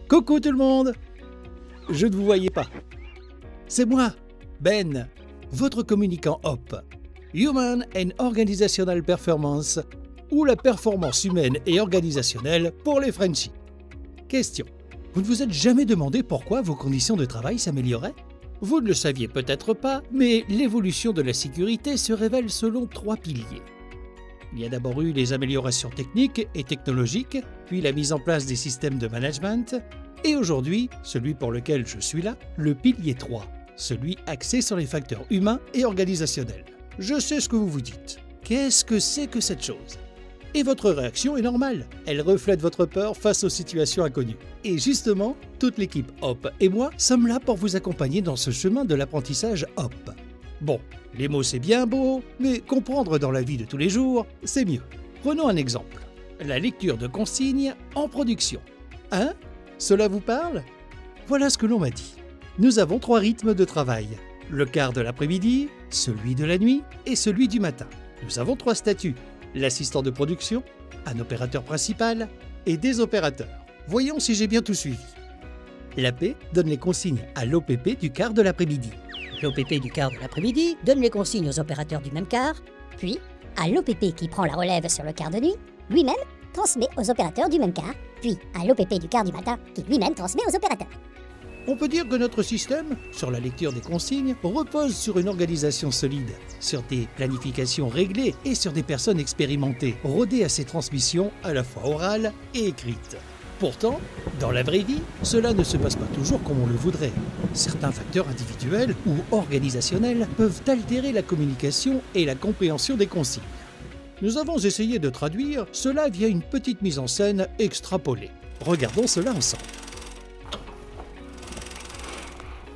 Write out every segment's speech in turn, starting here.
Coucou tout le monde! Je ne vous voyais pas. C'est moi, Ben, votre communicant HOP, Human and Organizational Performance, ou la performance humaine et organisationnelle pour les Frenchies. Question. Vous ne vous êtes jamais demandé pourquoi vos conditions de travail s'amélioraient? Vous ne le saviez peut-être pas, mais l'évolution de la sécurité se révèle selon 3 piliers. Il y a d'abord eu les améliorations techniques et technologiques, puis la mise en place des systèmes de management, et aujourd'hui, celui pour lequel je suis là, le pilier 3, celui axé sur les facteurs humains et organisationnels. Je sais ce que vous vous dites. Qu'est-ce que c'est que cette chose? Et votre réaction est normale. Elle reflète votre peur face aux situations inconnues. Et justement, toute l'équipe HOP et moi sommes là pour vous accompagner dans ce chemin de l'apprentissage HOP. Bon, les mots c'est bien beau, mais comprendre dans la vie de tous les jours, c'est mieux. Prenons un exemple. La lecture de consignes en production. Hein? Cela vous parle? Voilà ce que l'on m'a dit. Nous avons 3 rythmes de travail. Le quart de l'après-midi, celui de la nuit et celui du matin. Nous avons 3 statuts. L'assistant de production, un opérateur principal et des opérateurs. Voyons si j'ai bien tout suivi. L'AP donne les consignes à l'OPP du quart de l'après-midi. L'OPP du quart de l'après-midi donne les consignes aux opérateurs du même quart, puis à l'OPP qui prend la relève sur le quart de nuit, lui-même transmet aux opérateurs du même quart, puis à l'OPP du quart du matin qui lui-même transmet aux opérateurs. On peut dire que notre système, sur la lecture des consignes, repose sur une organisation solide, sur des planifications réglées et sur des personnes expérimentées, rodées à ces transmissions à la fois orales et écrites. Pourtant, dans la vraie vie, cela ne se passe pas toujours comme on le voudrait. Certains facteurs individuels ou organisationnels peuvent altérer la communication et la compréhension des consignes. Nous avons essayé de traduire cela via une petite mise en scène extrapolée. Regardons cela ensemble.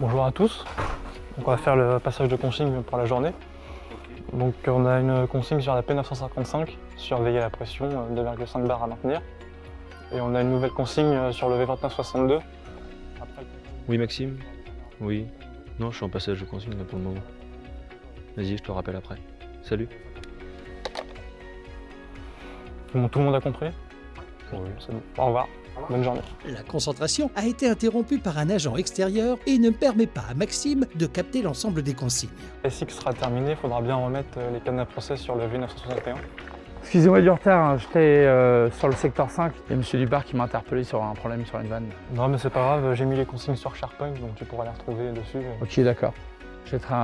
Bonjour à tous, donc on va faire le passage de consigne pour la journée. Donc on a une consigne sur la P955, surveiller la pression, 2,5 bar à maintenir. Et on a une nouvelle consigne sur le V2962. Oui Maxime? Oui. Non, je suis en passage de consigne là pour le moment. Vas-y, je te rappelle après. Salut. Bon, tout le monde a compris? Oui, c'est bon. Au revoir. Bonne journée. La concentration a été interrompue par un agent extérieur et ne permet pas à Maxime de capter l'ensemble des consignes. La SX sera terminée, il faudra bien remettre les cadenas process sur le V961. Excusez-moi du retard, hein. J'étais sur le secteur 5 et M. Dupart qui m'a interpellé sur un problème sur une vanne. Non mais c'est pas grave, j'ai mis les consignes sur SharePoint, donc tu pourras les retrouver dessus. Ok, d'accord. Jetterai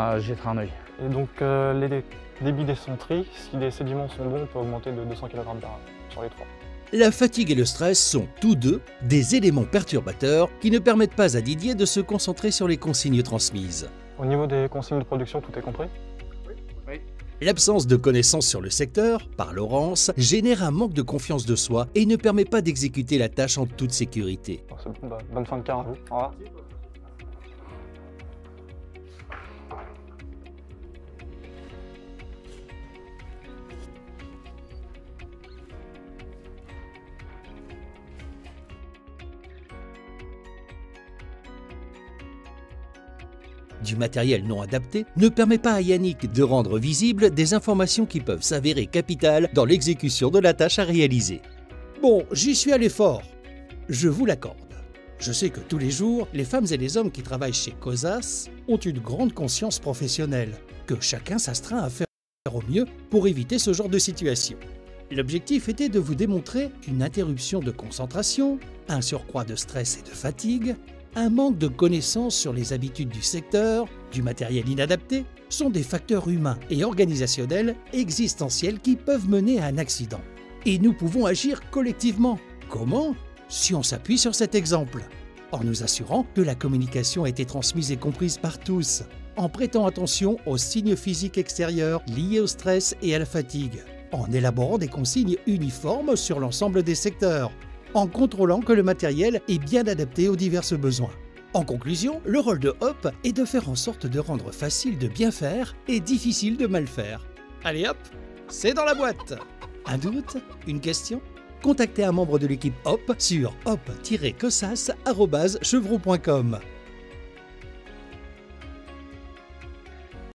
un œil. Et donc les débits des centries, si les sédiments sont bons, on peut augmenter de 200 kg par heure sur les 3. La fatigue et le stress sont tous deux des éléments perturbateurs qui ne permettent pas à Didier de se concentrer sur les consignes transmises. Au niveau des consignes de production, tout est compris? Oui. L'absence de connaissances sur le secteur, par Laurence, génère un manque de confiance de soi et ne permet pas d'exécuter la tâche en toute sécurité. Bon, c'est bon, bonne fin de quart à vous. Au revoir. Du matériel non adapté ne permet pas à Yannick de rendre visibles des informations qui peuvent s'avérer capitales dans l'exécution de la tâche à réaliser. Bon, j'y suis allé fort, je vous l'accorde. Je sais que tous les jours, les femmes et les hommes qui travaillent chez COSAS ont une grande conscience professionnelle, que chacun s'astreint à faire au mieux pour éviter ce genre de situation. L'objectif était de vous démontrer qu'une interruption de concentration, un surcroît de stress et de fatigue, un manque de connaissances sur les habitudes du secteur, du matériel inadapté, sont des facteurs humains et organisationnels existentiels qui peuvent mener à un accident. Et nous pouvons agir collectivement. Comment? Si on s'appuie sur cet exemple. En nous assurant que la communication a été transmise et comprise par tous, en prêtant attention aux signes physiques extérieurs liés au stress et à la fatigue, en élaborant des consignes uniformes sur l'ensemble des secteurs, en contrôlant que le matériel est bien adapté aux divers besoins. En conclusion, le rôle de HOP est de faire en sorte de rendre facile de bien faire et difficile de mal faire. Allez hop, c'est dans la boîte! Un doute? Une question? Contactez un membre de l'équipe HOP sur hop-cosas@chevreau.com.